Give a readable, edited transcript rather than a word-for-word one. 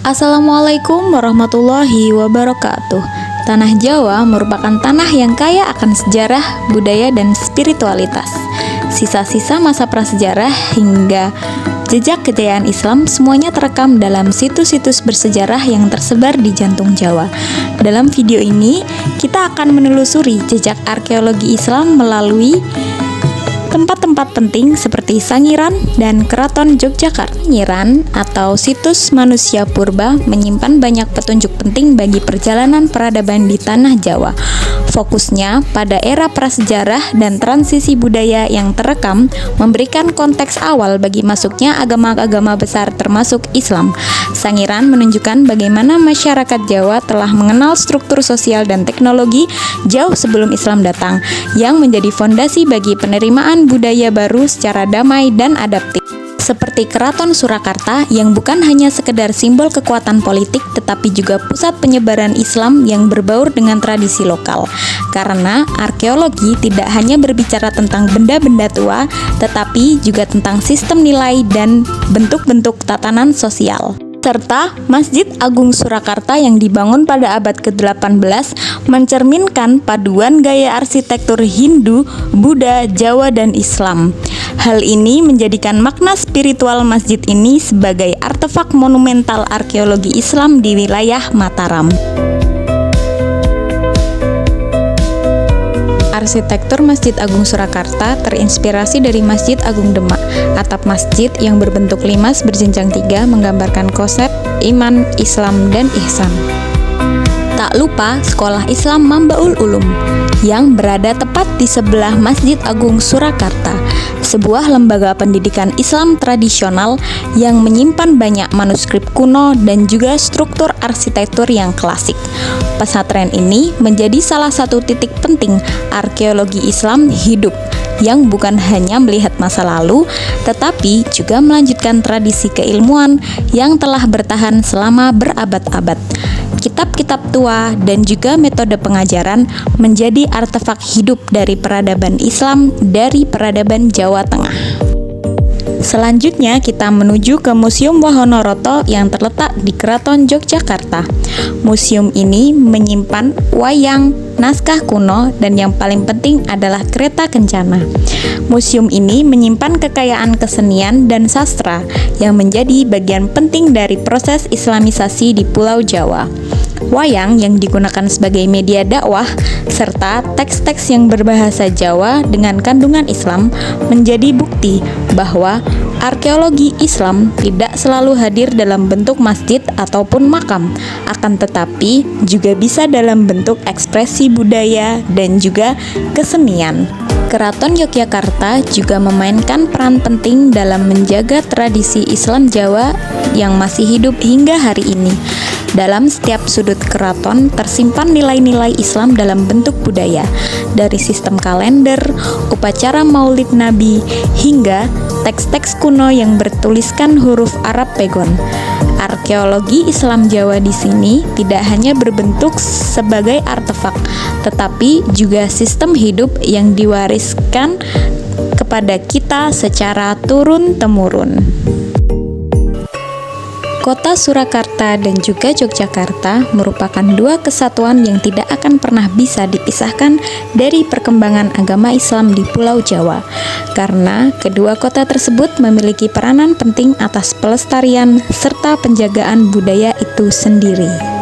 Assalamualaikum warahmatullahi wabarakatuh. Tanah Jawa merupakan tanah yang kaya akan sejarah, budaya, dan spiritualitas. Sisa-sisa masa prasejarah hingga jejak kejayaan Islam semuanya terekam dalam situs-situs bersejarah yang tersebar di jantung Jawa. Dalam video ini, kita akan menelusuri jejak arkeologi Islam melalui tempat-tempat penting seperti Sangiran dan Keraton Yogyakarta. Sangiran atau situs manusia purba menyimpan banyak petunjuk penting bagi perjalanan peradaban di tanah Jawa. Fokusnya pada era prasejarah dan transisi budaya yang terekam memberikan konteks awal bagi masuknya agama-agama besar termasuk Islam. Sangiran menunjukkan bagaimana masyarakat Jawa telah mengenal struktur sosial dan teknologi jauh sebelum Islam datang, yang menjadi fondasi bagi penerimaan budaya baru secara damai dan adaptif. Seperti Keraton Surakarta yang bukan hanya sekedar simbol kekuatan politik tetapi juga pusat penyebaran Islam yang berbaur dengan tradisi lokal. Karena arkeologi tidak hanya berbicara tentang benda-benda tua tetapi juga tentang sistem nilai dan bentuk-bentuk tatanan sosial. Serta Masjid Agung Surakarta yang dibangun pada abad ke-18 mencerminkan paduan gaya arsitektur Hindu, Buddha, Jawa, dan Islam. Hal ini menjadikan makna spiritual masjid ini sebagai artefak monumental arkeologi Islam di wilayah Mataram. Arsitektur Masjid Agung Surakarta terinspirasi dari Masjid Agung Demak. Atap masjid yang berbentuk limas berjenjang 3 menggambarkan konsep iman, Islam, dan ihsan. Tak lupa Sekolah Islam Mambaul Ulum yang berada tepat di sebelah Masjid Agung Surakarta, sebuah lembaga pendidikan Islam tradisional yang menyimpan banyak manuskrip kuno dan juga struktur arsitektur yang klasik. Pesantren ini menjadi salah satu titik penting arkeologi Islam hidup yang bukan hanya melihat masa lalu, tetapi juga melanjutkan tradisi keilmuan yang telah bertahan selama berabad-abad. Kitab-kitab tua dan juga metode pengajaran menjadi artefak hidup dari peradaban Islam dari peradaban Jawa Tengah. Selanjutnya kita menuju ke Museum Wahana yang terletak di Keraton Yogyakarta. Museum ini menyimpan wayang, naskah kuno, dan yang paling penting adalah kereta kencana. Museum ini menyimpan kekayaan kesenian dan sastra yang menjadi bagian penting dari proses Islamisasi di Pulau Jawa. Wayang yang digunakan sebagai media dakwah serta teks-teks yang berbahasa Jawa dengan kandungan Islam menjadi bukti bahwa arkeologi Islam tidak selalu hadir dalam bentuk masjid ataupun makam, akan tetapi juga bisa dalam bentuk ekspresi budaya dan juga kesenian. Keraton Yogyakarta juga memainkan peran penting dalam menjaga tradisi Islam Jawa yang masih hidup hingga hari ini. Dalam setiap sudut keraton tersimpan nilai-nilai Islam dalam bentuk budaya, dari sistem kalender, upacara Maulid Nabi, hingga teks-teks kuno yang bertuliskan huruf Arab Pegon. Arkeologi Islam Jawa di sini tidak hanya berbentuk sebagai artefak, tetapi juga sistem hidup yang diwariskan kepada kita secara turun-temurun. Kota Surakarta dan juga Yogyakarta merupakan dua kesatuan yang tidak akan pernah bisa dipisahkan dari perkembangan agama Islam di Pulau Jawa, karena kedua kota tersebut memiliki peranan penting atas pelestarian serta penjagaan budaya itu sendiri.